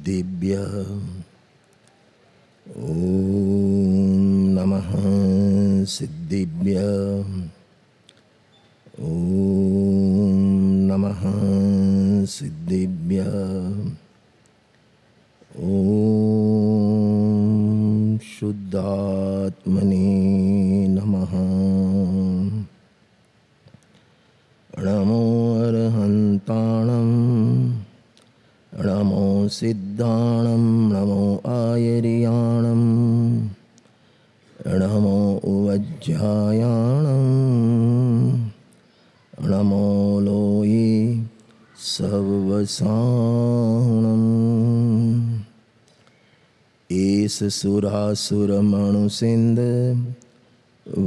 सिद्धिभ्यः ॐ नमः सिद्धिभ्यः ॐ नमः सिद्धिभ्यः ॐ शुद्धात्मने नमः। नमो अरहन्ताणं नमो सिद्धाणं नमो आयर्याणं नमो उवज्जायाणं नमो लोये सर्वसाणम् एष सुरासुरमणुसिन्ध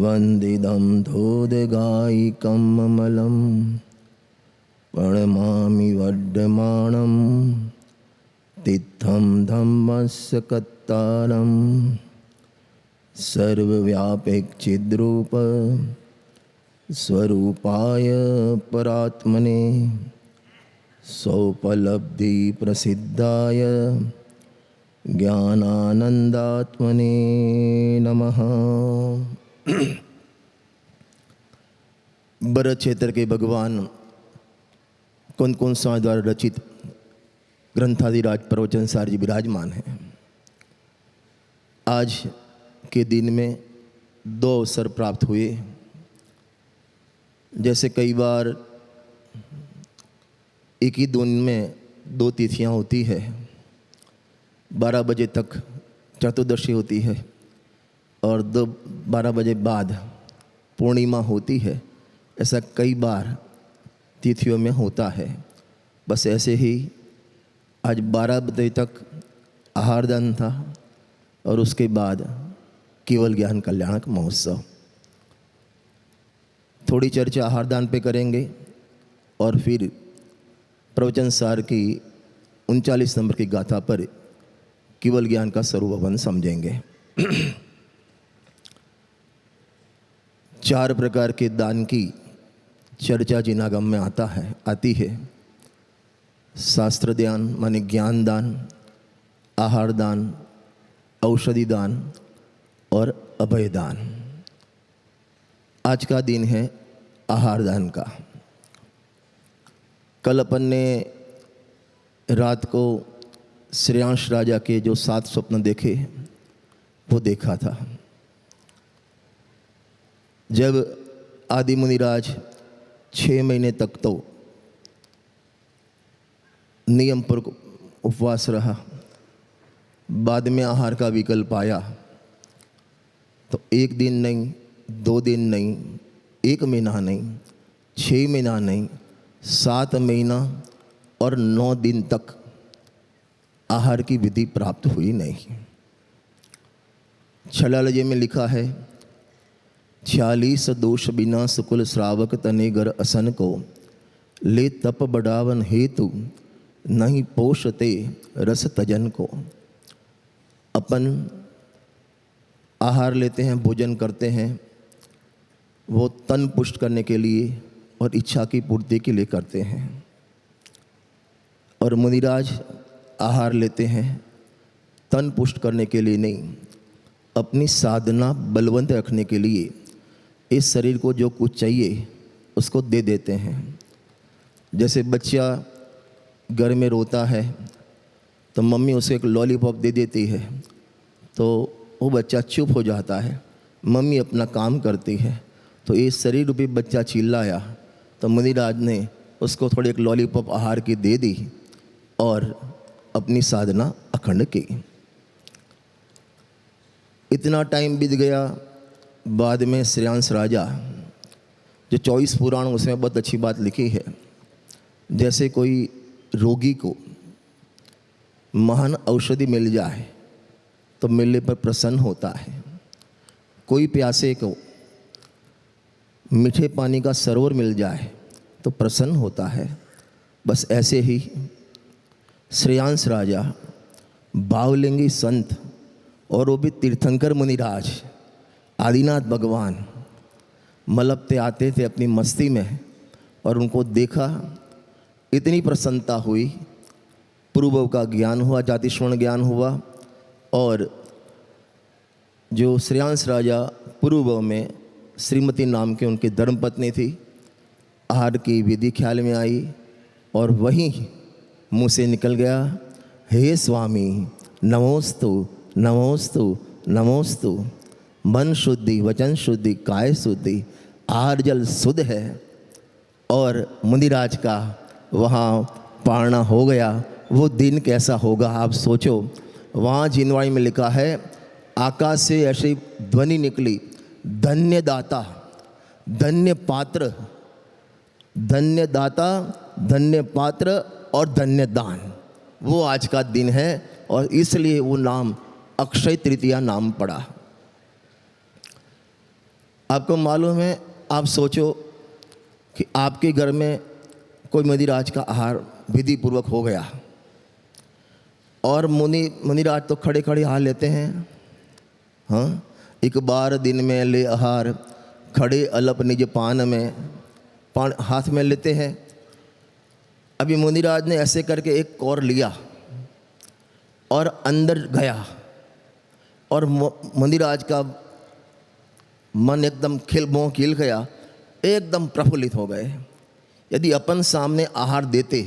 वन्दिदं धोदगायिकं ममलं प्रणमामि वर्धमानं तित्थं धम्मस्य कत्तारं सर्वव्यापकचिद्रूप स्वरूपाय परात्मने सौपलब्धि प्रसिद्धाय ज्ञानानंदात्मने नमः। भरत क्षेत्र के भगवान कौन कौन सा द्वारा रचित ग्रंथादिराज प्रवचन सार जी विराजमान हैं। आज के दिन में दो अवसर प्राप्त हुए। जैसे कई बार एक ही दिन में दो तिथियां होती है, 12 बजे तक चतुर्दशी होती है और 12 बजे बाद पूर्णिमा होती है। ऐसा कई बार तिथियों में होता है। बस ऐसे ही आज 12 बजे तक आहारदान था और उसके बाद केवल ज्ञान कल्याणक महोत्सव। थोड़ी चर्चा आहारदान पे करेंगे और फिर प्रवचन सार की 39 नंबर की गाथा पर केवल ज्ञान का स्वरूपवन समझेंगे। 4 प्रकार के दान की चर्चा जिनागम में आती है। शास्त्र दान माने ज्ञान दान, आहार दान, औषधि दान और अभय दान। आज का दिन है आहार दान का। कल अपन ने रात को श्रेयांश राजा के जो 7 स्वप्न देखे वो देखा था। जब आदि मुनिराज 6 महीने तक तो नियम पर उपवास रहा, बाद में आहार का विकल्प आया तो 1 दिन नहीं, 2 दिन नहीं, 1 महीना नहीं, 6 महीना नहीं, 7 महीना और 9 दिन तक आहार की विधि प्राप्त हुई नहीं। छलालजे में लिखा है 46 दोष बिना सुकुल श्रावक तने गर असन को ले तप बढ़ावन हेतु नहीं पोषते रस तजन को। अपन आहार लेते हैं, भोजन करते हैं, वो तन पुष्ट करने के लिए और इच्छा की पूर्ति के लिए करते हैं। और मुनिराज आहार लेते हैं तन पुष्ट करने के लिए नहीं, अपनी साधना बलवंत रखने के लिए। इस शरीर को जो कुछ चाहिए उसको दे देते हैं। जैसे बच्चा घर में रोता है तो मम्मी उसे एक लॉलीपॉप दे देती है तो वो बच्चा चुप हो जाता है, मम्मी अपना काम करती है। तो ये शरीर रूपी बच्चा चिल्लाया तो मुनिराज ने उसको थोड़ी एक लॉलीपॉप आहार की दे दी और अपनी साधना अखंड की। इतना टाइम बीत गया। बाद में श्रेयांश राजा जो 24 पुराण, उसमें बहुत अच्छी बात लिखी है। जैसे कोई रोगी को महान औषधि मिल जाए तो मिलने पर प्रसन्न होता है, कोई प्यासे को मीठे पानी का सरोवर मिल जाए तो प्रसन्न होता है। बस ऐसे ही श्रेयांश राजा, भावलिंगी संत और वो भी तीर्थंकर मुनिराज आदिनाथ भगवान मलबते आते थे अपनी मस्ती में और उनको देखा, इतनी प्रसन्नता हुई पुरुभव का ज्ञान हुआ, जातिश्रवण ज्ञान हुआ। और जो श्रेयांश राजा पुरुभव में श्रीमती नाम के उनकी धर्मपत्नी थी, आहार की विधि ख्याल में आई और वहीं मुँह से निकल गया, हे स्वामी नमोस्तु नमोस्तु नमोस्तु। मन शुद्धि, वचन शुद्धि, काय शुद्धि, आहार जल शुद्ध है। और मुनिराज का वहाँ पारना हो गया। वो दिन कैसा होगा आप सोचो। वहाँ जिनवाणी में लिखा है, आकाश से ऐसी ध्वनि निकली, धन्य दाता, धन्य पात्र, धन्य दाता, धन्य पात्र और धन्य दान। वो आज का दिन है और इसलिए वो नाम अक्षय तृतीया नाम पड़ा। आपको मालूम है, आप सोचो कि आपके घर में कोई मुनिराज का आहार विधि पूर्वक हो गया और मुनिराज तो खड़े खड़े आहार लेते हैं। हाँ, एक बार दिन में ले आहार, खड़े अलप निज पान में, पान हाथ में लेते हैं। अभी मुनिराज ने ऐसे करके एक कौर लिया और अंदर गया और मुनिराज का मन एकदम खिल गया, एकदम प्रफुल्लित हो गए। यदि अपन सामने आहार देते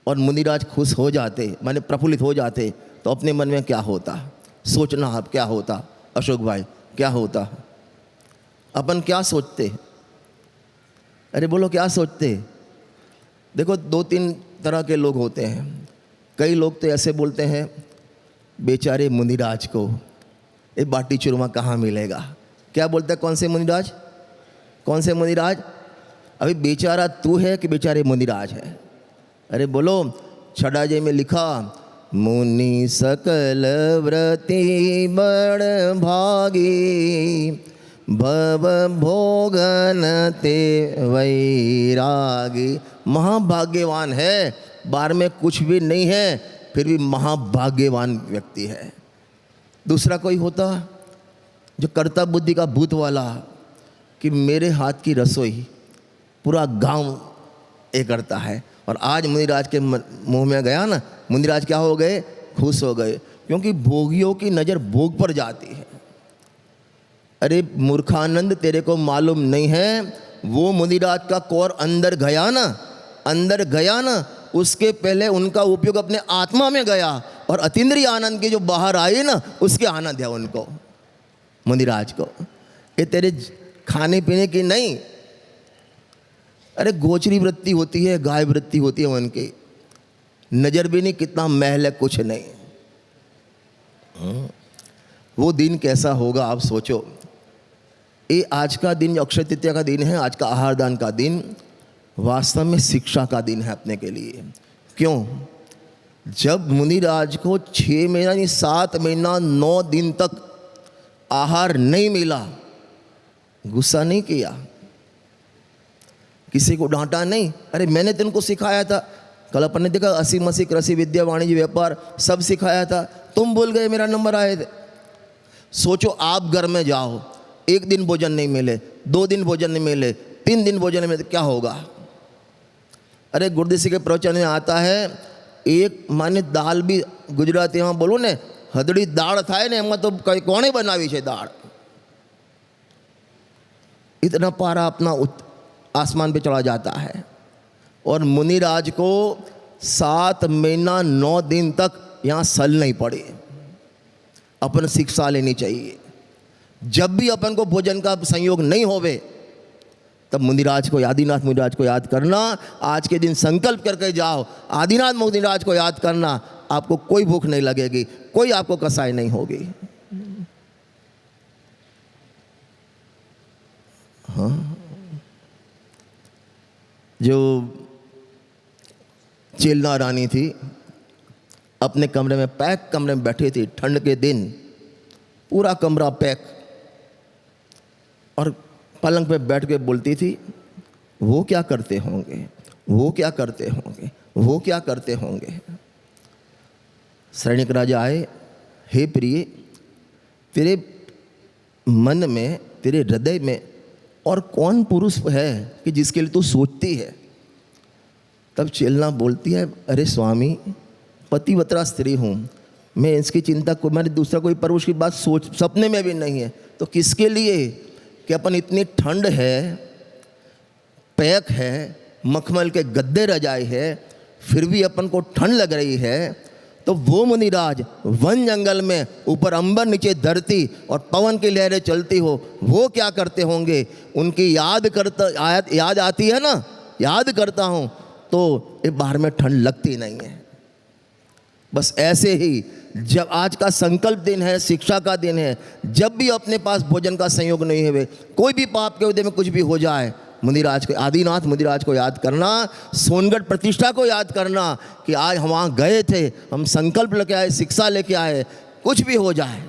और मुनिराज खुश हो जाते, माने प्रफुल्लित हो जाते, तो अपने मन में क्या होता, सोचना आप क्या होता अशोक भाई, क्या होता? अपन क्या सोचते? अरे बोलो क्या सोचते? देखो, दो तीन तरह के लोग होते हैं। कई लोग तो ऐसे बोलते हैं, बेचारे मुनिराज को ये बाटी चूरमा कहाँ मिलेगा। क्या बोलते हैं? कौन से मुनिराज? कौन से मुनिराज? अभी बेचारा तू है कि बेचारे मुनिराज है? अरे बोलो, छठाजे में लिखा, मुनि सकल व्रति बड़ भागी, भव भोगन ते वैरागी। महाभाग्यवान है, बार में कुछ भी नहीं है, फिर भी महाभाग्यवान व्यक्ति है। दूसरा कोई होता जो कर्ता बुद्धि का भूत वाला, कि मेरे हाथ की रसोई पूरा गांव ये करता है। और आज मुनिराज के मुंह में गया ना, मुनिराज क्या हो गए? खुश हो गए, क्योंकि भोगियों की नज़र भोग पर जाती है। अरे मूर्खानंद, तेरे को मालूम नहीं है, वो मुनिराज का कौर अंदर गया ना, अंदर गया ना, उसके पहले उनका उपयोग अपने आत्मा में गया और अतीन्द्रिय आनंद के जो बाहर आए ना, उसके आनंद है उनको, मुनिराज को। ये तेरे खाने पीने की नहीं, अरे गोचरी वृत्ति होती है, गाय वृत्ति होती है उनकी, नजर भी नहीं कितना महल है, कुछ नहीं। वो दिन कैसा होगा आप सोचो। ये आज का दिन, अक्षय तृतीया का दिन है, आज का आहार दान का दिन, वास्तव में शिक्षा का दिन है अपने के लिए। क्यों? जब मुनिराज को 6 महीना नहीं 7 महीना 9 दिन तक आहार नहीं मिला, गुस्सा नहीं किया, किसी को डांटा नहीं। अरे मैंने तुमको सिखाया था, कल अपन ने देखा 80 मसी कृषि विद्या वाणिज्य व्यापार सब सिखाया था, तुम भूल गए, मेरा नंबर आए थे। सोचो आप घर में जाओ, 1 दिन भोजन नहीं मिले, 2 दिन भोजन नहीं मिले, 3 दिन भोजन नहीं मिले, क्या होगा? अरे गुरुदेव के प्रवचन में आता है, एक माने दाल भी गुजराती में बोलो ने, हदड़ी दाल थाय ने एम तो कोणे बनावी छे दाल। इतना पारा अपना आसमान पे चढ़ा जाता है। और मुनिराज को 7 महीना 9 दिन तक यहाँ सल नहीं पड़े। अपन शिक्षा लेनी चाहिए। जब भी अपन को भोजन का संयोग नहीं होवे, तब मुनिराज को, आदिनाथ मुनिराज को याद करना। आज के दिन संकल्प करके जाओ, आदिनाथ मुनिराज को याद करना, आपको कोई भूख नहीं लगेगी, कोई आपको कसाई नहीं होगी। हाँ, जो चेलना रानी थी, अपने कमरे में, पैक कमरे में बैठी थी, ठंड के दिन पूरा कमरा पैक, और पलंग पे बैठ के बोलती थी, वो क्या करते होंगे, वो क्या करते होंगे, वो क्या करते होंगे। सैनिक राजा आए, हे प्रिय, तेरे मन में, तेरे हृदय में और कौन पुरुष है कि जिसके लिए तू सोचती है? तब चेलना बोलती है, अरे स्वामी, पतिव्रता स्त्री हूँ, मैं इसकी चिंता को, मैंने दूसरा कोई पुरुष की बात सोच सपने में भी नहीं है, तो किसके लिए कि अपन इतनी ठंड है, पैक है, मखमल के गद्दे रजाए है, फिर भी अपन को ठंड लग रही है। तो वो मुनिराज वन जंगल में, ऊपर अंबर नीचे धरती और पवन की लहरें चलती हो, वो क्या करते होंगे, उनकी याद आती है ना, याद करता हूँ तो ये बाहर में ठंड लगती नहीं है। बस ऐसे ही जब आज का संकल्प दिन है, शिक्षा का दिन है, जब भी अपने पास भोजन का संयोग नहीं हुए, कोई भी पाप के उदय में कुछ भी हो जाए, मुनिराज को, आदिनाथ मुनिराज को याद करना, सोनगढ़ प्रतिष्ठा को याद करना कि आज हम वहाँ गए थे, हम संकल्प लेके आए, शिक्षा लेके आए, कुछ भी हो जाए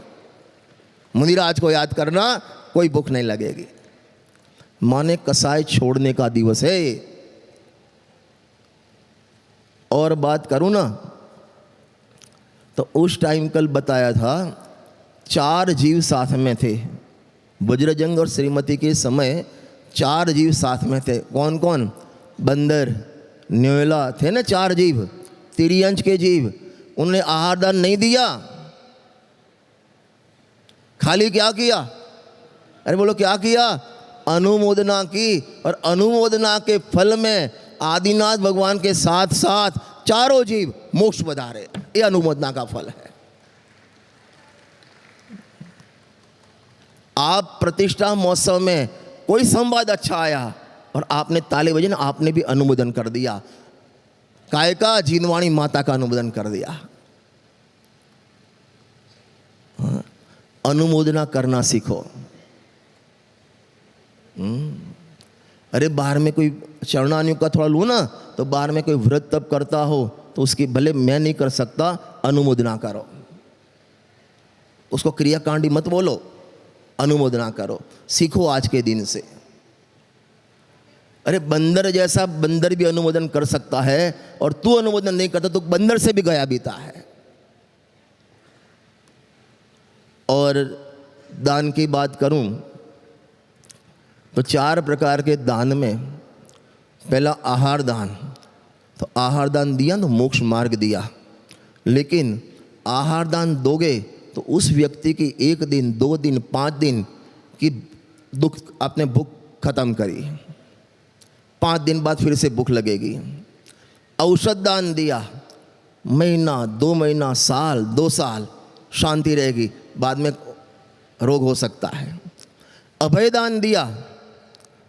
मुनिराज को याद करना, कोई भूख नहीं लगेगी। माने कसाई छोड़ने का दिवस है। और बात करूँ ना तो उस टाइम कल बताया था 4 जीव साथ में थे, वज्रजंग और श्रीमती के समय 4 जीव साथ में थे। कौन कौन? बंदर, न्योला थे ना 4 जीव, तिर्यंच के जीव। उन्होंने आहार दान नहीं दिया, खाली क्या किया? अरे बोलो क्या किया? अनुमोदना की। और अनुमोदना के फल में आदिनाथ भगवान के साथ साथ 4 जीव मोक्ष पधारे। ये अनुमोदना का फल है। आप प्रतिष्ठा महोत्सव में कोई संवाद अच्छा आया और आपने ताली बजाई ना, आपने भी अनुमोदन कर दिया। काय का? जीनवाणी माता का अनुमोदन कर दिया। अनुमोदना करना सीखो। अरे बाहर में कोई चरणानियों का थोड़ा लो ना, तो बाहर में कोई व्रत तप करता हो तो उसकी, भले मैं नहीं कर सकता, अनुमोदना करो। उसको क्रियाकांडी मत बोलो, अनुमोदना करो। सीखो आज के दिन से। अरे बंदर जैसा बंदर भी अनुमोदन कर सकता है, और तू अनुमोदन नहीं करता तो बंदर से भी गया बीता है। और दान की बात करूं तो 4 प्रकार के दान में पहला आहार दान। तो आहार दान दिया तो मोक्ष मार्ग दिया, लेकिन आहार दान दोगे तो उस व्यक्ति की 1 दिन 2 दिन 5 दिन की दुख, आपने भूख खत्म करी, 5 दिन बाद फिर से भूख लगेगी। औषध दान दिया, महीना 2 महीना साल 2 साल शांति रहेगी, बाद में रोग हो सकता है। अभय दान दिया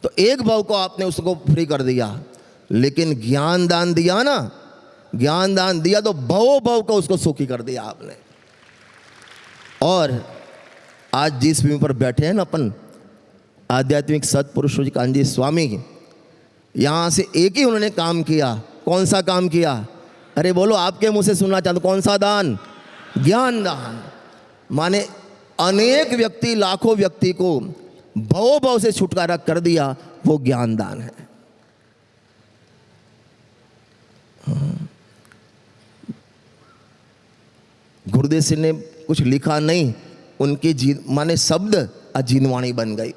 तो एक भाव को आपने उसको फ्री कर दिया, लेकिन ज्ञान दान दिया ना, ज्ञान दान दिया तो भव भव को उसको सुखी कर दिया आपने। और आज जिस भूमि पर बैठे हैं ना अपन, आध्यात्मिक सत्पुरुष कांजी स्वामी, यहाँ से एक ही उन्होंने काम किया। कौन सा काम किया? अरे बोलो, आपके मुंह से सुनना चाहता हूँ, कौन सा दान? ज्ञान दान। माने अनेक व्यक्ति, लाखों व्यक्ति को भव भव से छुटकारा कर दिया, वो ज्ञान दान है। गुरुदेव सिंह ने कुछ लिखा नहीं, उनके माने शब्द अजीनवाणी बन गई।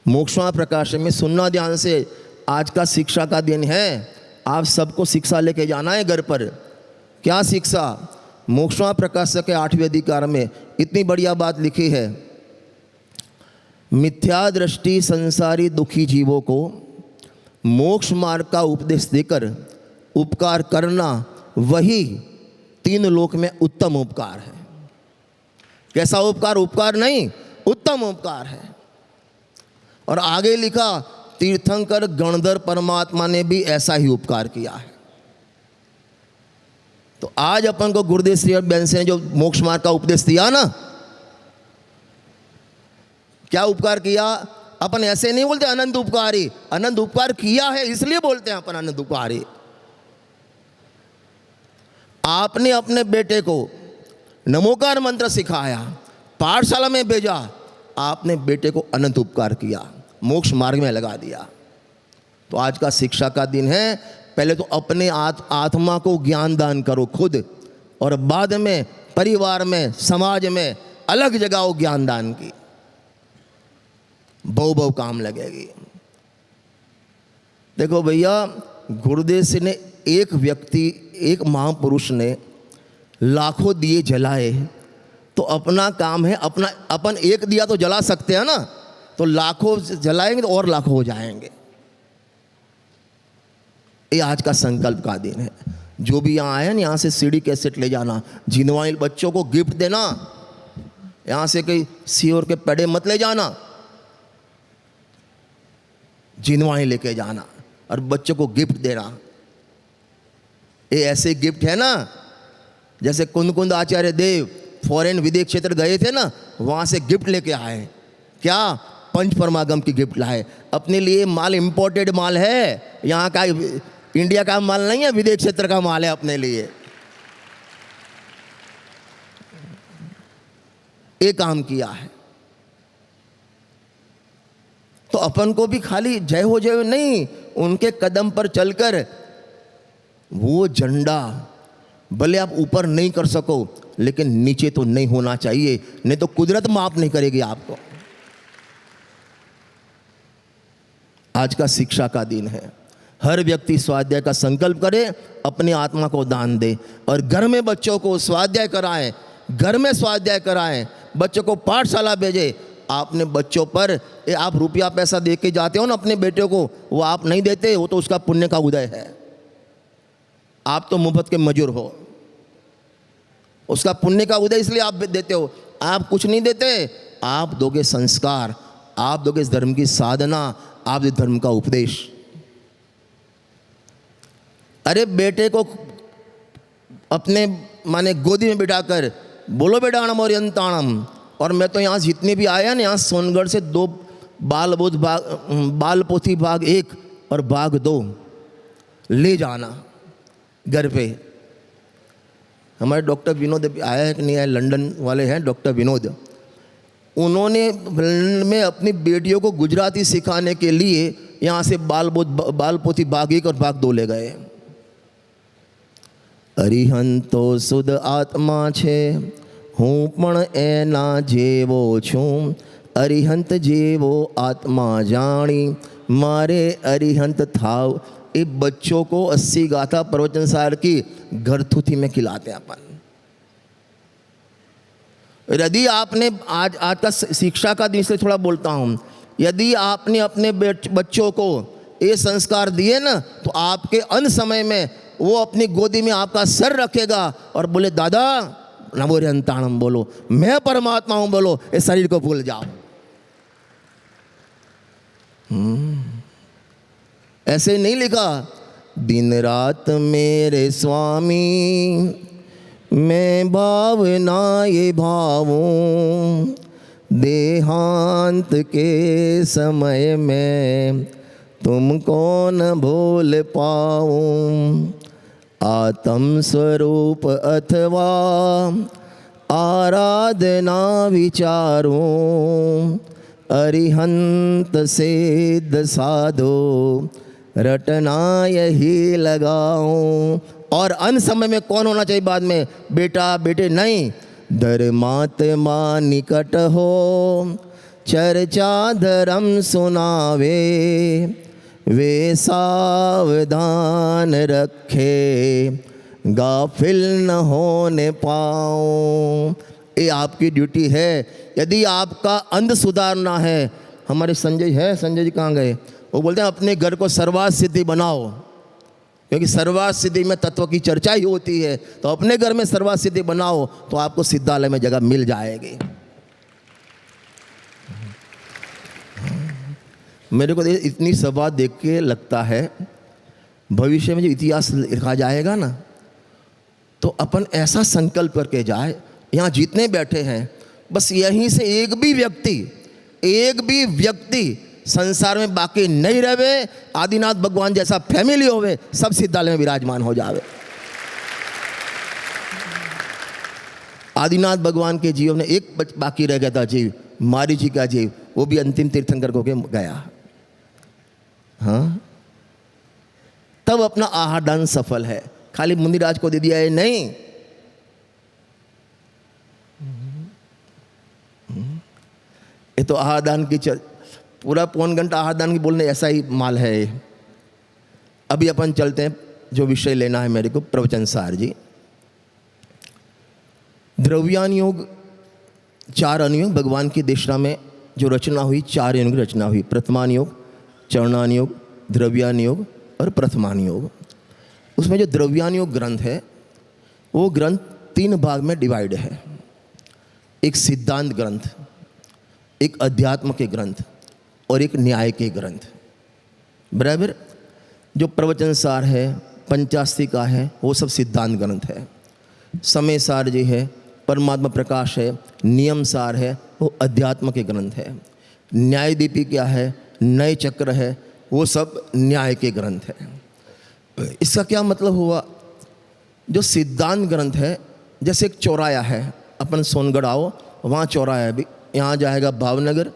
मोक्षमा प्रकाश में सुनना ध्यान से। आज का शिक्षा का दिन है, आप सबको शिक्षा लेके जाना है घर पर। क्या शिक्षा? मोक्षमा प्रकाश के 8वें अधिकार में इतनी बढ़िया बात लिखी है, मिथ्या दृष्टि संसारी दुखी जीवों को मोक्ष मार्ग का उपदेश देकर उपकार करना, वही 3 लोक में उत्तम उपकार है। कैसा उपकार? उपकार नहीं, उत्तम उपकार है। और आगे लिखा, तीर्थंकर गणधर परमात्मा ने भी ऐसा ही उपकार किया है। तो आज अपन को गुरुदेव श्री अरविंद ने जो मोक्ष मार्ग का उपदेश दिया ना, क्या उपकार किया? अपन ऐसे नहीं बोलते अनंत उपकारी, अनंत उपकार किया है इसलिए बोलते हैं अपन अनंत उपकारी। आपने अपने बेटे को नमोकार मंत्र सिखाया, पाठशाला में भेजा, आपने बेटे को अनंत उपकार किया, मोक्ष मार्ग में लगा दिया। तो आज का शिक्षा का दिन है। पहले तो अपने आत्मा को ज्ञान दान करो खुद, और बाद में परिवार में, समाज में अलग जगह ज्ञान दान की, बहु काम लगेगी। देखो भैया, गुरुदेव सिंह ने एक व्यक्ति, एक महापुरुष ने लाखों दिए जलाए, तो अपना काम है, अपन एक दिया तो जला सकते हैं ना, तो लाखों जलाएंगे तो और लाखों हो जाएंगे। ये आज का संकल्प का दिन है। जो भी यहाँ आए ना, यहाँ से सीडी कैसेट ले जाना, जिनवाइल बच्चों को गिफ्ट देना, यहाँ से कई सियोर के पेड़े मत ले जाना, जिनवाई लेके जाना और बच्चों को गिफ्ट देना। ये ऐसे गिफ्ट है ना, जैसे कुंद आचार्य देव फॉरेन विदेश क्षेत्र गए थे ना, वहाँ से गिफ्ट लेके आए। क्या? पंच परमागम की गिफ्ट लाए। अपने लिए माल इंपोर्टेड माल है, यहाँ का इंडिया का माल नहीं है, विदेश क्षेत्र का माल है अपने लिए। ये काम किया है। तो अपन को भी खाली जय हो जय नहीं, उनके कदम पर चलकर वो झंडा भले आप ऊपर नहीं कर सको, लेकिन नीचे तो नहीं होना चाहिए, नहीं तो कुदरत माफ नहीं करेगी आपको। आज का शिक्षा का दिन है। हर व्यक्ति स्वाध्याय का संकल्प करे, अपनी आत्मा को दान दे और घर में बच्चों को स्वाध्याय कराएं, घर में स्वाध्याय कराएं, बच्चों को पाठशाला भेजे। आपने बच्चों पर आप रुपया पैसा दे के जाते हो ना अपने बेटे को, वो आप नहीं देते, वो तो उसका पुण्य का उदय है। आप तो मुफ्त के मजूर हो, उसका पुण्य का उदय इसलिए आप देते हो। आप कुछ नहीं देते, आप दोगे संस्कार, आप दोगे इस धर्म की साधना, आप दोगे धर्म का उपदेश। अरे बेटे को अपने माने गोदी में बिठाकर बोलो बेटा अणम और यंताणम। और मैं तो यहाँ जितने भी आया ना, यहाँ सोनगढ़ से 2 बाल पोथी भाग 1 और भाग 2 ले जाना घर पे। हमारे डॉक्टर विनोद आया है कि नहीं आया, लंदन वाले हैं डॉक्टर विनोद, उन्होंने लंदन में अपनी बेटियों को गुजराती सिखाने के लिए यहाँ से बाल पोथी भाग 1 और भाग 2 ले गए। अरिहंतो शुद्ध आत्मा छे, हूँ पण एना जेवो छूं, अरिहंत जेवो आत्मा जानी, मारे अरिहंत थाव। ये बच्चों को 80 गाथा प्रवचन सार की घरथुथी में खिलाते हैं अपन। यदि आपने आज का शिक्षा का दिन से थोड़ा बोलता हूँ, यदि आपने अपने बच्चों को ये संस्कार दिए ना, तो आपके अंत समय में वो अपनी गोदी में आपका सर रखेगा और बोले दादा नमो हरिहंताणम बोलो, मैं परमात्मा हूँ बोलो, इस शरीर को भूल जाओ। ऐसे नहीं लिखा, दिन रात मेरे स्वामी मैं भावना ये भावूं, देहांत के समय में तुमको न भूल पाऊं। आत्म स्वरूप अथवा आराधना विचारूं, अरिहंत सिद्ध साधो रटना यही लगाऊं। और अन्य समय में कौन होना चाहिए बाद में? बेटा बेटे नहीं, धर्मात्मा निकट हो, चर्चा धर्म सुनावे, वे सावधान रखे, गाफिल न होने पाऊं। ये आपकी ड्यूटी है। यदि आपका अंध सुधारना है, हमारे संजय जी कहाँ गए? वो बोलते हैं अपने घर को सर्वार्थ सिद्धि बनाओ, क्योंकि सर्वार्थ सिद्धि में तत्व की चर्चा ही होती है। तो अपने घर में सर्वार्थ सिद्धि बनाओ तो आपको सिद्धालय में जगह मिल जाएगी। मेरे को इतनी सभा देख के लगता है भविष्य में जो इतिहास लिखा जाएगा ना, तो अपन ऐसा संकल्प करके जाए, यहाँ जितने बैठे हैं बस यहीं से एक भी व्यक्ति संसार में बाकी नहीं रहे, आदिनाथ भगवान जैसा फैमिली होवे, सब सिद्धालय में विराजमान हो जावे। आदिनाथ भगवान के जीवन में एक बाकी रह गया था जीव, मारी जी का जीव, वो भी अंतिम तीर्थंकर को गया। हाँ, तब अपना आहार दान सफल है। खाली मुनिराज को दे दिया है नहीं, ये तो आहार दान की पूरा 1 घंटा आहार दान की बोलने ऐसा ही माल है। अभी अपन चलते हैं जो विषय लेना है मेरे को, प्रवचन सार जी। द्रव्यान योग, 4 अनुयोग भगवान की देशना में जो रचना हुई, 4 योग की रचना हुई। प्रथमान योग, चरणान योग, द्रव्यान योग और प्रथमान योग। उसमें जो द्रव्यान योग ग्रंथ है वो ग्रंथ 3 भाग में डिवाइड है। एक सिद्धांत ग्रंथ, एक अध्यात्म के ग्रंथ और एक न्याय के ग्रंथ, बराबर। जो प्रवचन सार है, पंचास्तिका है, वो सब सिद्धांत ग्रंथ है। समय सार जी है, परमात्मा प्रकाश है, नियम सार है, वो अध्यात्म के ग्रंथ है। न्याय दीपी क्या है, नए चक्र है, वो सब न्याय के ग्रंथ है। इसका क्या मतलब हुआ? जो सिद्धांत ग्रंथ है, जैसे एक चौराया है, अपन सोनगढ़ आओ, वहाँ चौराया है, भी यहाँ जाएगा भावनगर,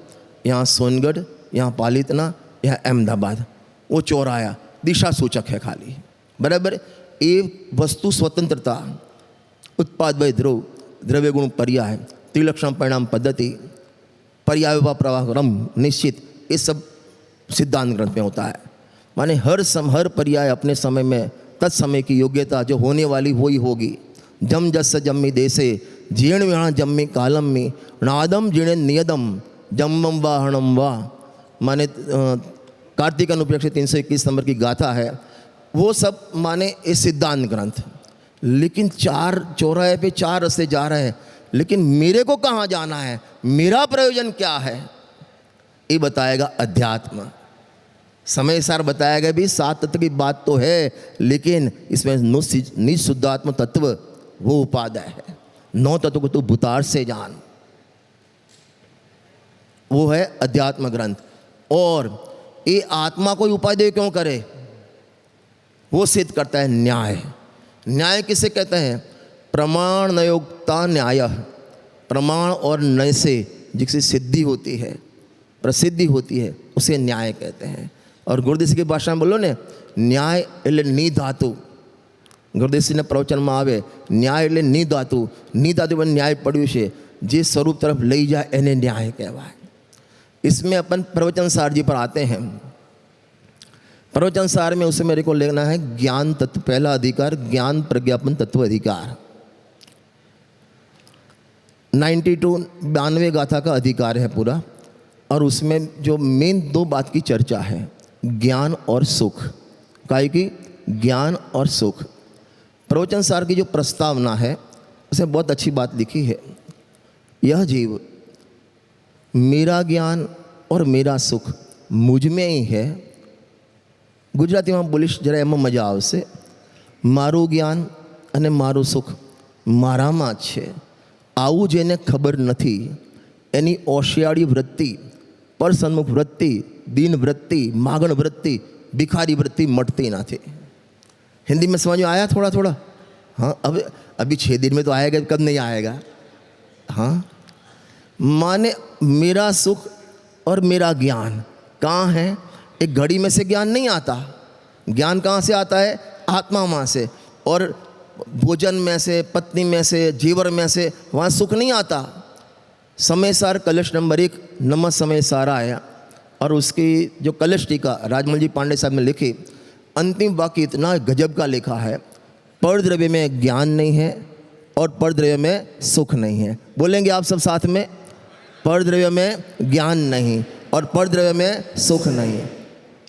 यहाँ सोनगढ़, यहाँ पालितना, यहाँ अहमदाबाद, वो चौराया दिशा सूचक है खाली, बराबर। एक वस्तु स्वतंत्रता, उत्पाद वय ध्रुव, द्रव्य गुण पर्याय, त्रिलक्षण परिणाम पद्धति, पर्याय व प्रवाह क्रम निश्चित, ये सब सिद्धांत ग्रंथ में होता है। माने हर पर्याय अपने समय में तत्समय की योग्यता जो होने वाली वही होगी। जम जस जम्मी देशे जीर्ण विण जम्मी कालम में नादम जीर्ण नियदम जम्मम वा हणम वा। माने कार्तिक अनुप्रेक्ष 321 नंबर की गाथा है, वो सब माने इस सिद्धांत ग्रंथ। लेकिन 4 चौराहे पे 4 रास्ते जा रहे हैं, लेकिन मेरे को कहाँ जाना है, मेरा प्रयोजन क्या है, ये बताएगा अध्यात्म। समय सार बताया गया भी 7 तत्व की बात तो है, लेकिन इसमें निज शुद्धात्म तत्व वो उपादाय है। 9 तत्व को तू भूतार से जान, वो है अध्यात्म ग्रंथ। और ये आत्मा को उपादेय क्यों करे, वो सिद्ध करता है न्याय। न्याय किसे कहते हैं? प्रमाण नयोक्ता न्याय। प्रमाण और नय से जिससे सिद्धि होती है, प्रसिद्धि होती है, उसे न्याय कहते हैं। और गुरुदेव की भाषा में बोलो ने, न्याय એટલે ની ધાતુ। ગુરુદેવજીના પ્રવચનમાં આવે ન્યાય એટલે ની ધાતુ। ની ધાતુ પર ન્યાય પડ્યું છે, જે સ્વરૂપ तरफ લઈ જાય એને ન્યાય કહેવાય। इसमें अपन प्रवचन सार जी पर आते हैं। प्रवचन सार में उसे मेरे को लेना है ज्ञान तत्व, पहला अधिकार ज्ञान प्रज्ञापन तत्व अधिकार। 92 गाथा का अधिकार है पूरा, और उसमें जो मेन 2 बात की चर्चा है, ज्ञान और सुख। काहे की ज्ञान और सुख। प्रवचन सार की जो प्रस्तावना है उसमें बहुत अच्छी बात लिखी है। यह जीव मेरा ज्ञान और मेरा सुख मुझ में ही है। ગુજરાતીમાં બોલીશ જરા એમાં મજા આવશે। મારું જ્ઞાન અને મારું સુખ મારામાં જ છે। આવું જેને ખબર નથી એની ઓશિયાળી વૃત્તિ, પરસન્મુખ વૃત્તિ, दीन वृत्ति, मागण वृत्ति, भिखारी वृत्ति मटती ना थी। हिंदी में समझ में आया थोड़ा थोड़ा? हाँ, अब अभी 6 दिन में तो आएगा, कब नहीं आएगा? हाँ, माने मेरा सुख और मेरा ज्ञान कहाँ है? एक घड़ी में से ज्ञान नहीं आता। ज्ञान कहाँ से आता है? आत्मा में से। और भोजन में से, पत्नी में से, जीवर में से वहाँ सुख नहीं आता। समय सार कलश नंबर 1 नमः समय सारा आया, और उसकी जो कलश टीका राजमल जी पांडे साहब ने लिखी, अंतिम वाक्य इतना गजब का लिखा है, पर द्रव्य में ज्ञान नहीं है और पर द्रव्य में सुख नहीं है। बोलेंगे आप सब साथ में, पर द्रव्य में ज्ञान नहीं और पर द्रव्य में सुख नहीं।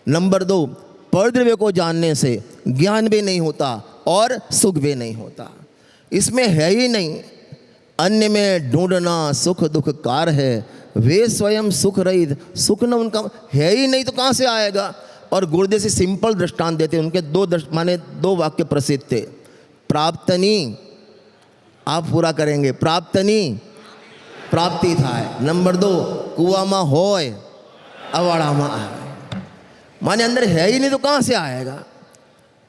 नंबर 2, पर द्रव्य को जानने से ज्ञान भी नहीं होता और सुख भी नहीं होता। इसमें है ही नहीं। अन्य में ढूंढना सुख दुख कार है, वे स्वयं सुख रहित, सुख न उनका है ही नहीं तो कहाँ से आएगा? और गुरुदेव से सिंपल दृष्टांत देते। उनके 2 वाक्य प्रसिद्ध थे। प्राप्तनी, आप पूरा करेंगे, प्राप्तनी प्राप्ति था। नंबर 2, कुआ में होय अवाड़ा में आए। माने अंदर है ही नहीं तो कहाँ से आएगा?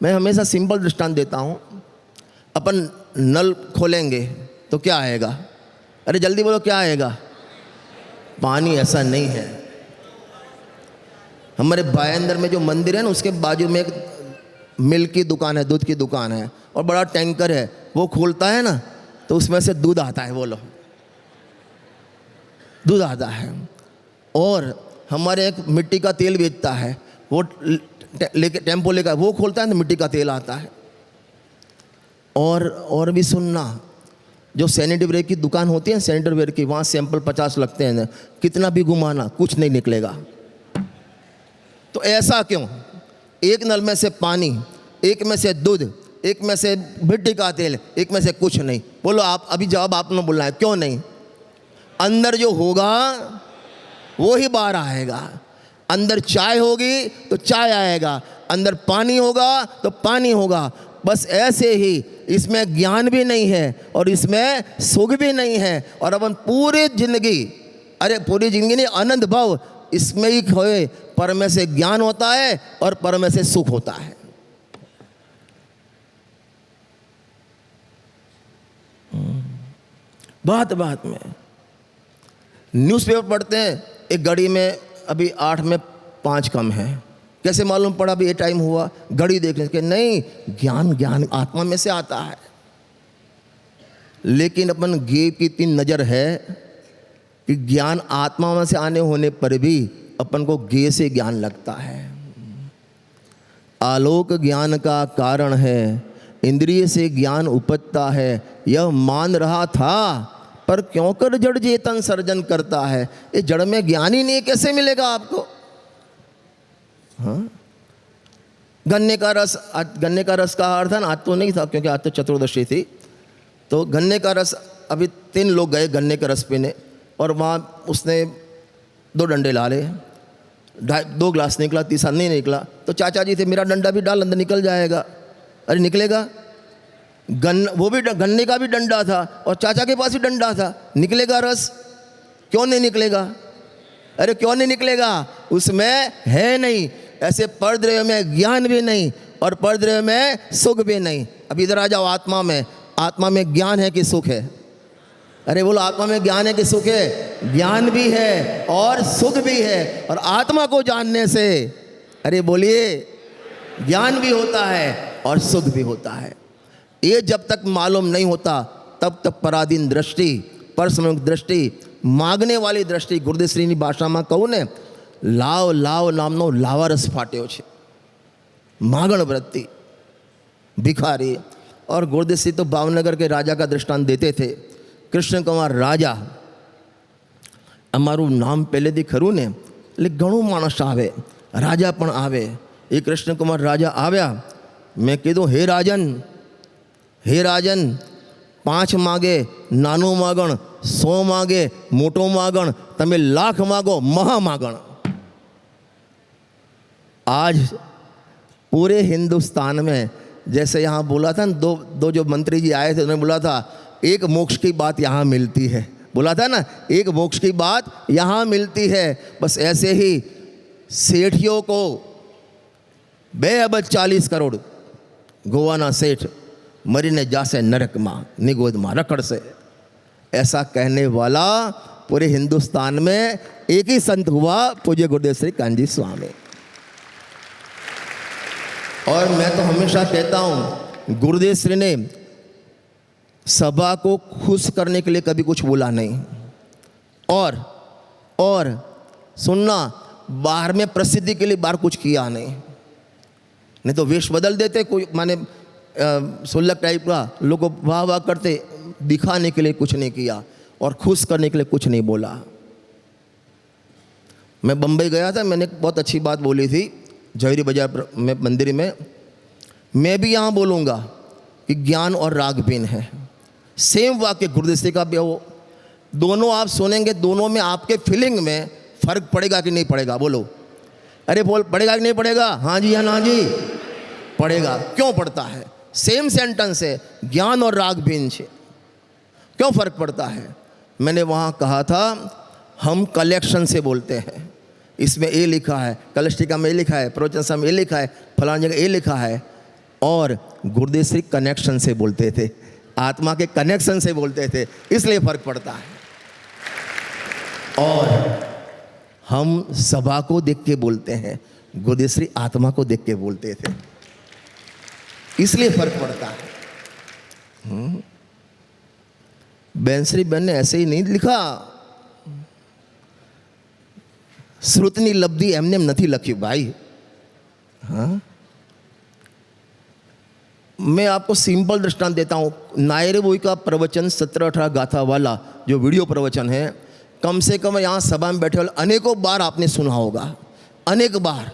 मैं हमेशा सिंपल दृष्टांत देता हूँ। अपन नल खोलेंगे तो क्या आएगा? अरे जल्दी बोलो, क्या आएगा? पानी। ऐसा नहीं है। हमारे भायंदर में जो मंदिर है ना, उसके बाजू में एक मिल्क की दुकान है, दूध की दुकान है, और बड़ा टैंकर है। वो खोलता है ना तो उसमें से दूध आता है। बोलो, दूध आता है। और हमारे एक मिट्टी का तेल बेचता है, वो लेके टेम्पो लेकर वो खोलता है तो मिट्टी का तेल आता है। और भी सुनना, जो सैनिटरी वेयर की दुकान होती है सैनिटरी वेयर की, वहाँ सैंपल 50 लगते हैं, कितना भी घुमाना कुछ नहीं निकलेगा। तो ऐसा क्यों? एक नल में से पानी, एक में से दूध, एक में से मिट्टी का तेल, एक में से कुछ नहीं। बोलो आप, अभी जवाब आपने बोलना है, क्यों नहीं? अंदर जो होगा वो ही बाहर आएगा। अंदर चाय होगी तो चाय आएगा, अंदर पानी होगा तो पानी होगा। बस ऐसे ही इसमें ज्ञान भी नहीं है और इसमें सुख भी नहीं है, और अपन पूरी जिंदगी, अरे पूरी जिंदगी नहीं, अनंत भव इसमें ही खोए। पर में से ज्ञान होता है और पर में से सुख होता है। बात बात में न्यूज़पेपर पढ़ते हैं, एक घड़ी में अभी 8 में 5 कम है, कैसे मालूम पड़ा अभी ये टाइम हुआ? घड़ी देखने के नहीं, ज्ञान आत्मा में से आता है। लेकिन अपन गे की इतनी नज़र है कि ज्ञान आत्मा में से आने होने पर भी अपन को गे से ज्ञान लगता है। आलोक ज्ञान का कारण है, इंद्रिय से ज्ञान उपजता है। यह मान रहा था पर क्यों कर जड़ चेतन सर्जन करता है। ये जड़ में ज्ञान ही नहीं, कैसे मिलेगा आपको? हाँ, गन्ने का रस का अर्थ था ना, आज तो नहीं था क्योंकि आज तो चतुर्दशी थी। तो गन्ने का रस, अभी 3 लोग गए गन्ने का रस पीने, और वहाँ उसने 2 डंडे ला ले, 2 गिलास निकला, तीसरा नहीं निकला। तो चाचा जी थे, मेरा डंडा भी डाल, अंदर निकल जाएगा। अरे निकलेगा, वो भी गन्ने का भी डंडा था और चाचा के पास भी डंडा था, निकलेगा रस? क्यों नहीं निकलेगा? अरे क्यों नहीं निकलेगा? उसमें है नहीं। ऐसे परद्रव्य में ज्ञान भी नहीं और परद्रव्य में सुख भी नहीं। अब इधर आ जाओ आत्मा में। आत्मा में ज्ञान है कि सुख है? अरे बोलो, आत्मा में ज्ञान है कि सुख है? ज्ञान भी है और सुख भी है। और आत्मा को जानने से, अरे बोलिए, ज्ञान भी होता है और सुख भी होता है। ये जब तक मालूम नहीं होता तब तक पराधीन दृष्टि, परसमयुक्त दृष्टि, मांगने वाली दृष्टि, गुरुदेव श्रीની ભાષામાં કહું ને, લાવ નામનો લાવારસ ફાટ્યો છે। मांगण वृत्ति, भिखारी। और गुरुदेव श्री तो भावनगर के राजा का दृष्टांत देते थे। कृष्ण कुमार राजा, અમારું નામ પહેલેથી ખરું ને, એટલે ઘણું માણસ આવે, રાજા પણ આવે। એ કૃષ્ણકુમાર રાજા આવ્યા, મેં કીધું, હે રાજન 5 માગે નાનું માગણ, 100 मागे मोटो मागण, तमे लाख मागो महामागण। आज पूरे हिंदुस्तान में, जैसे यहाँ बोला था ना, दो जो मंत्री जी आए थे, उन्होंने बोला था एक मोक्ष की बात यहाँ मिलती है। बोला था ना, एक मोक्ष की बात यहाँ मिलती है। बस ऐसे ही सेठियों को 2 अबज 40 करोड़ गोवाना सेठ मरीने जासे नरक माँ निगोद माँ रखड़ से, ऐसा कहने वाला पूरे हिंदुस्तान में एक ही संत हुआ, पूज्य गुरुदेव श्री कान्जी स्वामी। और मैं तो हमेशा कहता हूँ, गुरुदेव श्री ने सभा को खुश करने के लिए कभी कुछ बोला नहीं। और सुनना, बाहर में प्रसिद्धि के लिए बाहर कुछ किया नहीं तो वेश बदल देते, कोई माने सुल्लक टाइप का, लोग वाह वाह करते, दिखाने के लिए कुछ नहीं किया और खुश करने के लिए कुछ नहीं बोला। मैं बम्बई गया था, मैंने बहुत अच्छी बात बोली थी जौहरी बाजार में मंदिर में। मैं भी यहाँ बोलूँगा कि ज्ञान और राग भिन्न है। सेम वाक्य गुरुदेव श्री का भी हो, दोनों आप सुनेंगे, दोनों में आपके फीलिंग में फर्क पड़ेगा कि नहीं पड़ेगा? बोलो, अरे बोल, पड़ेगा कि नहीं पड़ेगा? हाँ जी या ना जी? पड़ेगा। क्यों पड़ता है? सेम सेंटेंस है, ज्ञान और राग भिन्न है, क्यों फर्क पड़ता है? मैंने वहाँ कहा था, हम कलेक्शन से बोलते हैं, इसमें ए लिखा है, कलस्टिका में ए लिखा है, प्रवचन में ए लिखा है, फलानी जगह ए लिखा है। और गुरुदेव श्री कनेक्शन से बोलते थे, आत्मा के कनेक्शन से बोलते थे, इसलिए फर्क पड़ता है। और हम सभा को देख के बोलते हैं, गुरुदेव श्री आत्मा को देख के बोलते थे, इसलिए फर्क पड़ता है। बेंसरी बहन ने ऐसे ही नहीं लिखा, श्रुतनी लब्धि एमने નથી લખ્યું भाई। हाँ, मैं आपको सिंपल दृष्टांत देता हूँ। नायर बोई का प्रवचन 17-18 गाथा वाला जो वीडियो प्रवचन है, कम से कम यहाँ सभा में बैठे वाले अनेकों बार आपने सुना होगा, अनेक बार।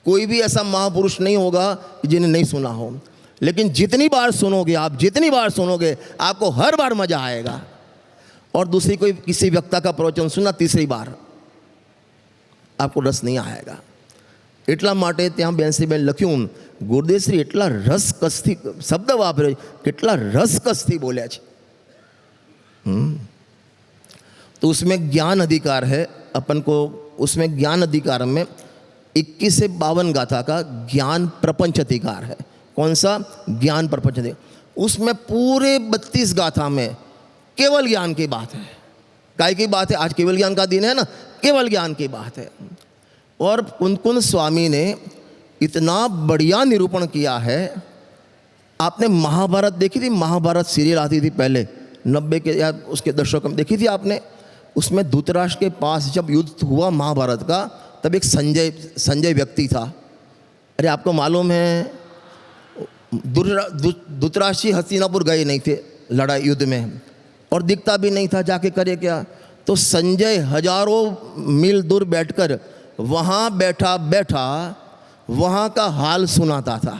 कोई भी ऐसा महापुरुष नहीं होगा कि जिन्हें नहीं सुना हो। लेकिन जितनी बार सुनोगे आप, जितनी बार सुनोगे, आपको हर बार मजा आएगा। और दूसरी कोई किसी वक्ता का प्रवचन सुना, तीसरी बार आपको रस नहीं आएगा। એટલા માટે ત્યાં બેન્સીબેન લખ્યું, ગુરુદેવશ્રી એટલા રસકસથી શબ્દ વાપરે, કેટલા રસકસથી બોલ્યા છે। तो उसमें ज्ञान अधिकार है, अपन को उसमें ज्ञान अधिकार में 21 से 52 गाथा का ज्ञान प्रपंच अधिकार है। कौन सा? ज्ञान प्रपंच अधिकार। उसमें पूरे 32 गाथा में केवल ज्ञान की बात है। काय की बात है? आज केवल ज्ञान का दिन है ना, केवल ज्ञान की बात है। और कुंदकुंद स्वामी ने इतना बढ़िया निरूपण किया है। आपने महाभारत देखी थी? महाभारत सीरियल आती थी पहले 90 के या उसके दशक में, देखी थी आपने? उसमें धृतराष्ट्र के पास जब युद्ध हुआ महाभारत का, तब एक संजय व्यक्ति था। अरे आपको मालूम है, धृतराष्ट्र जी हस्तिनापुर गए नहीं थे लड़ाई युद्ध में, और दिखता भी नहीं था, जाके करे क्या? तो संजय हजारों मील दूर बैठकर वहाँ बैठा बैठा वहाँ का हाल सुनाता था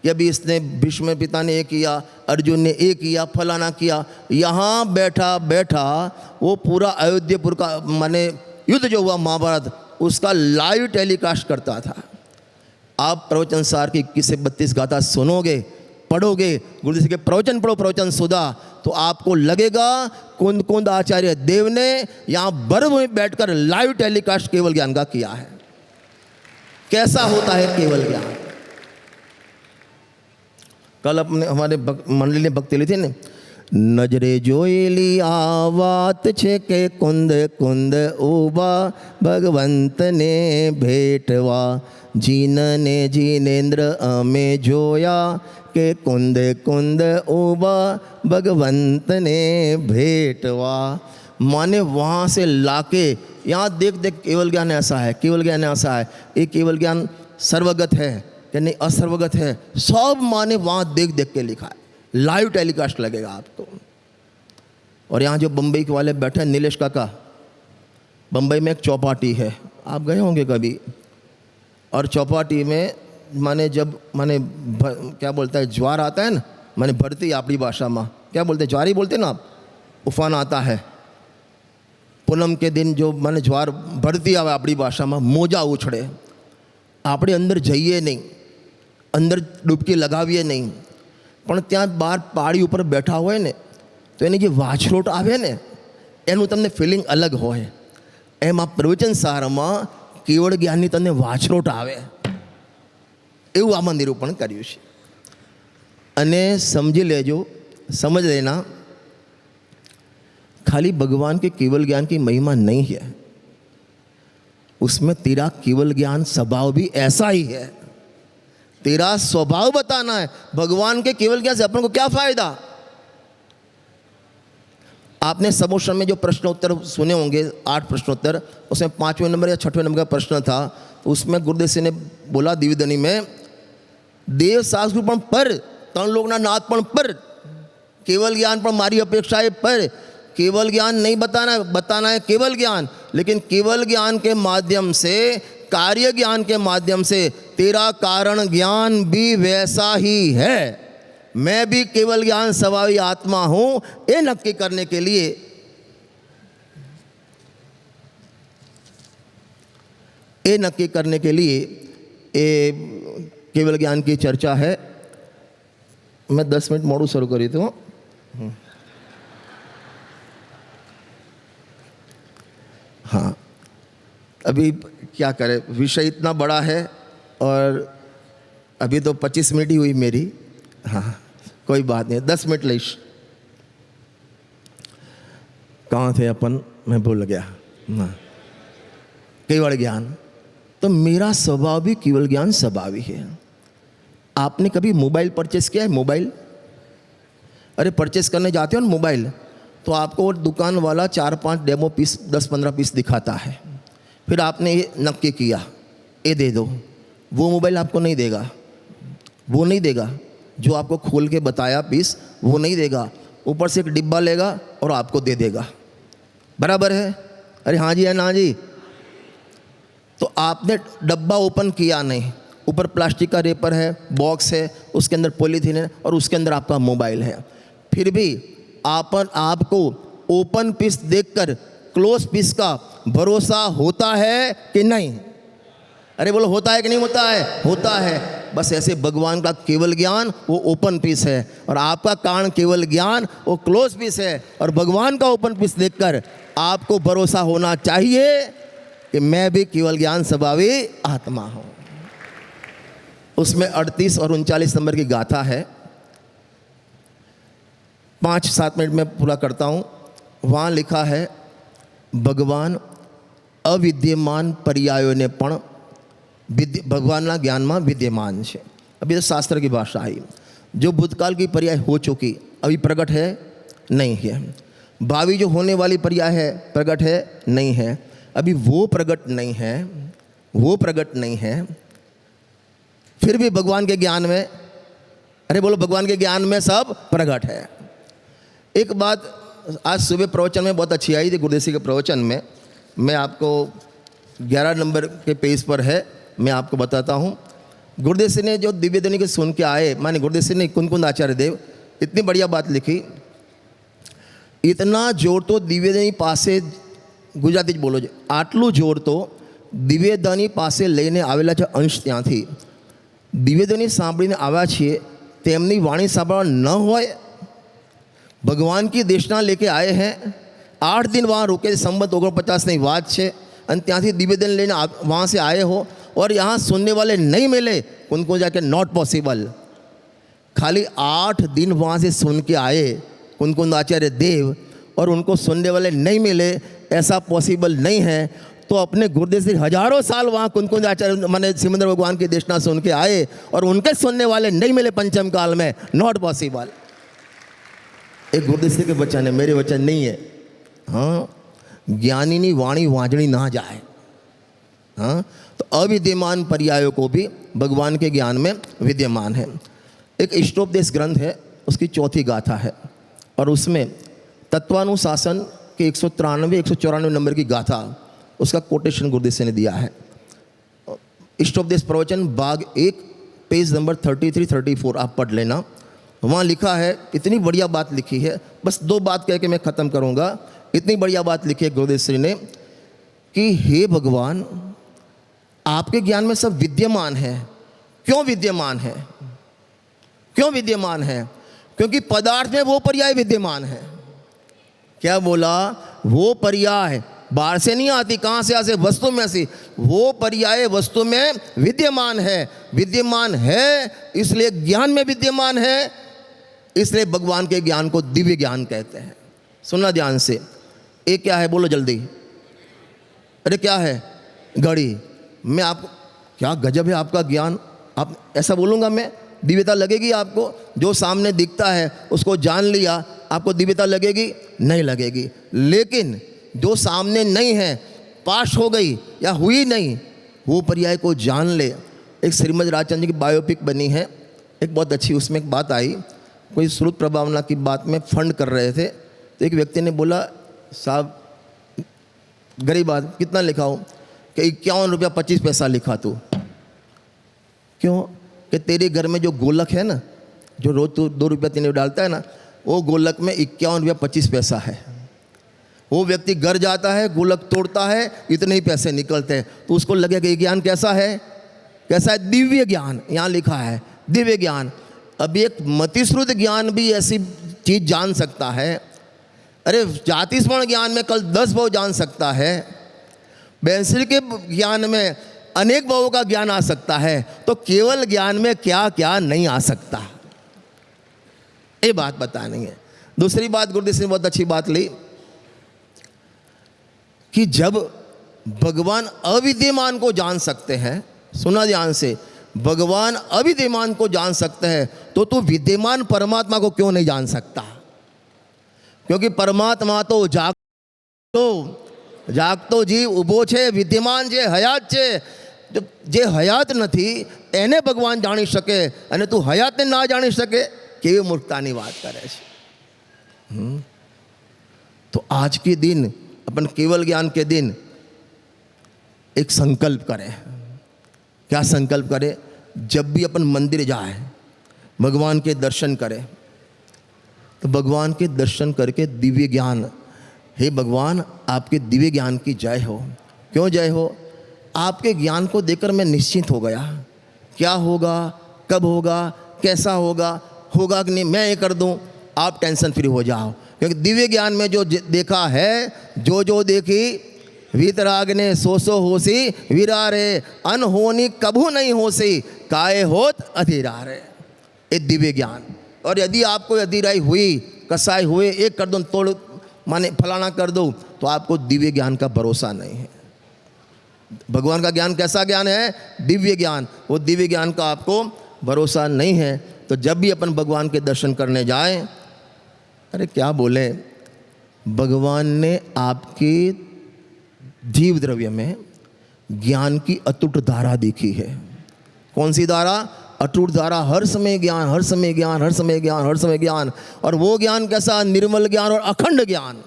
कि अभी इसने भीष्म पिता ने ये किया, अर्जुन ने ये किया, फलाना किया। यहाँ बैठा बैठा वो पूरा अयोध्यापुर का माने युद्ध जो हुआ महाभारत, उसका लाइव टेलीकास्ट करता था। आप प्रवचन सार की 21 से 32 गाथा सुनोगे, पढ़ोगे, गुरुदेव के प्रवचन पढ़ो, प्रवचन सुधा, तो आपको लगेगा कुंद आचार्य देव ने यहाँ बर्फ में बैठकर लाइव टेलीकास्ट केवल ज्ञान का किया है। कैसा होता है केवल ज्ञान? कल अपने हमारे मंडली ने भक्ति ली थी ने, नजरे जोएली आ वात छे के कुंद कुंद उबा भगवंत ने भेटवा, जीनने जीनेन्द्र अमे जोया के कुंद कुंद उबा भगवंत ने भेटवा। माने वहाँ से लाके यहाँ देख देख केवल ज्ञान ऐसा है, केवल ज्ञान ऐसा है, ये केवल ज्ञान सर्वगत है या नहीं असर्वगत है, सब माने वहाँ देख देख के लिखा है। लाइव टेलीकास्ट लगेगा आपको। और यहाँ जो बम्बई के वाले बैठे हैं, नीलेश काका, बम्बई में एक चौपाटी है, आप गए होंगे कभी। और चौपाटी में माने जब माने क्या बोलता है, ज्वार आता है ना, माने भरती अपनी भाषा में क्या बोलते हैं, ज्वार ही बोलते हैं ना आप, उफान आता है पूनम के दिन, जो माने ज्वार भरती आवे अपनी भाषा में, मोजा उछड़े, આપણે અંદર જઈએ નહીં, અંદર ડૂબકી લગાવીએ નહીં, પણ ત્યાં બહાર પાળી ઉપર બેઠા હોય ને, તો એની જે વાછરોટ આવે ને, એનું તમને ફિલિંગ અલગ હોય। એમ આ પ્રવચન સારમાં કેવળ જ્ઞાનની તમને વાછરોટ આવે, એવું આમાં નિરૂપણ કર્યું છે। અને સમજી લેજો, સમજ લેना, खाली भगवान के केवल ज्ञान की महिमा नहीं है, उसमें तेरा केवल ज्ञान स्वभाव भी ऐसा ही है। तेरा स्वभाव बताना है। भगवान के केवल ज्ञान से अपन को क्या फायदा? आपने समोशन में जो प्रश्नोत्तर सुने होंगे, 8 प्रश्नोत्तर, उसमें 5वें नंबर या 6वें नंबर का प्रश्न था। उसमें गुरुदेव सिंह ने बोला दिव्यधनी में, देव शास्त्र पण पर, तन लोग ना नाथ पण पर, केवल ज्ञान पर मारी अपेक्षा है पर। केवल ज्ञान नहीं बताना, बताना है केवल ज्ञान, लेकिन केवल ज्ञान के माध्यम से, कार्य ज्ञान के माध्यम से तेरा कारण ज्ञान भी वैसा ही है। मैं भी केवल ज्ञान स्वभावी आत्मा हूं, ये नक्की करने के लिए केवल ज्ञान की चर्चा है। मैं 10 मिनट मोड़ू शुरू करी थी। हाँ, अभी क्या करें, विषय इतना बड़ा है और अभी तो 25 मिनट ही हुई मेरी। हाँ, कोई बात नहीं, 10 मिनट लईश। कहाँ थे अपन? मैं भूल गया। हाँ, केवल ज्ञान। तो मेरा स्वभाव भी केवल ज्ञान स्वभावी है। आपने कभी मोबाइल परचेस किया है? मोबाइल, अरे परचेस करने जाते हो ना मोबाइल, तो आपको दुकान वाला 4-5 डेमो पीस, 10-15 पीस दिखाता है। फिर आपने ये नक्की किया, ये दे दो, वो मोबाइल आपको नहीं देगा, वो नहीं देगा। जो आपको खोल के बताया पीस वो नहीं देगा, ऊपर से एक डिब्बा लेगा और आपको दे देगा। बराबर है? अरे हाँ जी है ना जी। तो आपने डब्बा ओपन किया नहीं, ऊपर प्लास्टिक का रेपर है, बॉक्स है, उसके अंदर पॉलीथीन है और उसके अंदर आपका मोबाइल है। फिर भी आपको ओपन पीस देखकर क्लोज पीस का भरोसा होता है कि नहीं? अरे बोलो, होता है कि नहीं होता है? होता है। बस ऐसे भगवान का केवल ज्ञान वो ओपन पीस है और आपका कारण केवल ज्ञान वो क्लोज पीस है। और भगवान का ओपन पीस देखकर आपको भरोसा होना चाहिए कि मैं भी केवल ज्ञान स्वभावी आत्मा हूँ। उसमें 38 और 39 नंबर की गाथा है, 5-7 मिनट में पूरा करता हूँ। वहाँ लिखा है, भगवान अविद्यमान पर्यायों ने पण ભગવાનના જ્ઞાનમાં વિદ્યમાન છે। अभी तो शास्त्र की भाषा आई, जो भूतकाल की पर्याय हो चुकी अभी प्रकट है नहीं है, भावी जो होने वाली पर्याय है प्रकट है नहीं है, अभी वो प्रकट नहीं है, वो प्रकट नहीं है। फिर भी भगवान के ज्ञान में, अरे बोलो, भगवान के ज्ञान में सब प्रकट है। एक बात आज सुबह प्रवचन में बहुत अच्छी आई थी, गुरुदेव के प्रवचन में। मैं आपको 11 नंबर के पेज पर है, मैं आपको बताता हूँ। गुरुदेव सिंह ने जो दिव्य ध्वनि के सुन के आए, माने गुरुदेव सिंह ने कुंद आचार्य देव इतनी बढ़िया बात लिखी, इतना जोर तो दिव्य ध्वनि पासे, गुजराती बोलो जो, आटलू जोर तो दिव्य ध्वनि पासे लईने आवेला जो अंश ત્યાંથી दिव्य ध्वनि સાંભળીને આવ્યા છીએ તેમની વાણી સાંભળવા ન હોય, भगवान की देशना लेके आए हैं, 8 दिन वहाँ रुके, संबत 49 बात है, और त्याँથી दिव्य ध्वनि लेने वहाँ से आए हो और यहाँ सुनने वाले नहीं मिले, उनको जाके नॉट पॉसिबल। खाली 8 दिन वहाँ से सुन के आए कुंद आचार्य देव और उनको सुनने वाले नहीं मिले, ऐसा पॉसिबल नहीं है। तो अपने गुरुदेव से हजारों साल वहाँ कुंद आचार्य माने सिमंदर भगवान की देशना सुन के आए और उनके सुनने वाले नहीं मिले पंचम काल में, नॉट पॉसिबल। एक गुरुदेव के वचन है, मेरे वचन नहीं है। हाँ, ज्ञानी नी वाणी वाजणी ना जाए। हाँ, तो अविद्यमान पर्यायों को भी भगवान के ज्ञान में विद्यमान है। एक इष्टोपदेश ग्रंथ है, उसकी 4थी गाथा है और उसमें तत्वानुशासन के 193-194 नंबर की गाथा, उसका कोटेशन गुरुदेव से ने दिया है। इष्टोपदेश प्रवचन भाग 1 पेज नंबर 33-34 आप पढ़ लेना। वहाँ लिखा है, इतनी बढ़िया बात लिखी है, बस 2 बात कह के मैं ख़त्म करूँगा। इतनी बढ़िया बात लिखी है गुरुदेव श्री ने कि हे भगवान, आपके ज्ञान में सब विद्यमान है। क्यों विद्यमान है? क्यों विद्यमान है? क्योंकि पदार्थ में वो पर्याय विद्यमान है। क्या बोला? वो पर्याय बाहर से नहीं आती, कहाँ से आते? वस्तु में से। वो पर्याय वस्तु में विद्यमान है। विद्यमान है इसलिए ज्ञान में विद्यमान है, इसलिए भगवान के ज्ञान को दिव्य ज्ञान कहते हैं। सुनना ध्यान से, एक क्या है बोलो जल्दी? अरे क्या है? घड़ी। मैं आपको, क्या गजब है आपका ज्ञान, आप ऐसा बोलूँगा मैं, दिव्यता लगेगी आपको? जो सामने दिखता है उसको जान लिया, आपको दिव्यता लगेगी? नहीं लगेगी। लेकिन जो सामने नहीं है, पास हो गई या हुई नहीं, वो पर्याय को जान ले। एक श्रीमद राजचंद्र जी की बायोपिक बनी है, एक बहुत अच्छी, उसमें एक बात आई, कोई श्रुत प्रभावना की बात में फंड कर रहे थे, तो एक व्यक्ति ने बोला, साहब गरीब आदमी, कितना लिखा हो? कि 51 रुपया 25 पैसा लिखा तू। क्यों? कि तेरे घर में जो गोलक है ना, जो रोज तू 2 रुपया 3 रुपया डालता है ना, वो गोलक में 51 रुपया 25 पैसा है। वो व्यक्ति घर जाता है, गोलक तोड़ता है, इतने ही पैसे निकलते हैं, तो उसको लगेगा ये ज्ञान कैसा है? कैसा है? दिव्य ज्ञान। यहाँ लिखा है दिव्य ज्ञान। अब एक मतिश्रुत ज्ञान भी ऐसी चीज़ जान सकता है। अरे जातिस्मरण ज्ञान में कल 10 भाव जान सकता है, बैंसरी के ज्ञान में अनेक भावों का ज्ञान आ सकता है, तो केवल ज्ञान में क्या क्या नहीं आ सकता, ये बात बतानी है। दूसरी बात गुरुदेव ने बहुत अच्छी बात ली कि जब भगवान अविद्यमान को जान सकते हैं, सुना ध्यान से, भगवान अविद्यमान को जान सकते हैं, तो तू विद्यमान परमात्मा को क्यों नहीं जान सकता? क्योंकि परमात्मा तो जागतो जीव ઊભો છે, વિદ્યમાન છે, હયાત છે, જો જે હયાત નથી એને ભગવાન જાણી શકે અને તું હયાતને ના જાણી શકે, કેવી મૂર્ખતાની વાત કરે છે। तो आज के दिन अपन केवल ज्ञान के दिन एक संकल्प करें। क्या संकल्प करें? जब भी अपन मंदिर जाए, भगवान के दर्शन करें, तो भगवान के दर्शन करके दिव्य ज्ञान, हे भगवान आपके दिव्य ज्ञान की जय हो। क्यों जय हो? आपके ज्ञान को देखकर मैं निश्चिंत हो गया। क्या होगा, कब होगा, कैसा होगा, होगा कि नहीं, मैं ये कर दूं, आप टेंशन फ्री हो जाओ। क्योंकि दिव्य ज्ञान में जो देखा है, जो देखी वीतराग ने सो होसी विरारे, अनहोनी कभू नहीं होसी, काए होत अधीरारे। ये दिव्य ज्ञान। और यदि आपको अधीराई हुई, कसाई हुए, एक कर दो, तोड़ माने फलाना कर दो, तो आपको दिव्य ज्ञान का भरोसा नहीं है। भगवान का ज्ञान कैसा ज्ञान है? दिव्य ज्ञान। वो दिव्य ज्ञान का आपको भरोसा नहीं है। तो जब भी अपन भगवान के दर्शन करने जाएं, अरे क्या बोले, भगवान ने आपके जीव द्रव्य में ज्ञान की अटूट धारा देखी है। कौन सी धारा? अटूट धारा। हर समय ज्ञान, हर समय ज्ञान, हर समय ज्ञान, हर समय ज्ञान। और वो ज्ञान कैसा? निर्मल ज्ञान और अखंड ज्ञान।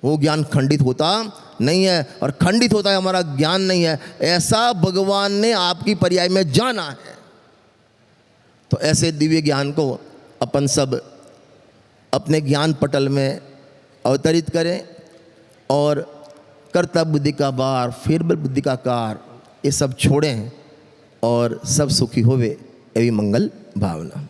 वो ज्ञान खंडित होता नहीं है, और खंडित होता है हमारा ज्ञान नहीं है। ऐसा भगवान ने आपकी पर्याय में जाना है। तो ऐसे दिव्य ज्ञान को अपन सब अपने ज्ञान पटल में अवतरित करें, और कर्तव्य बुद्धि का भार, फिर बुद्धि का कार, ये सब छोड़ें, और सब सुखी होवे, एवी मंगल भावना।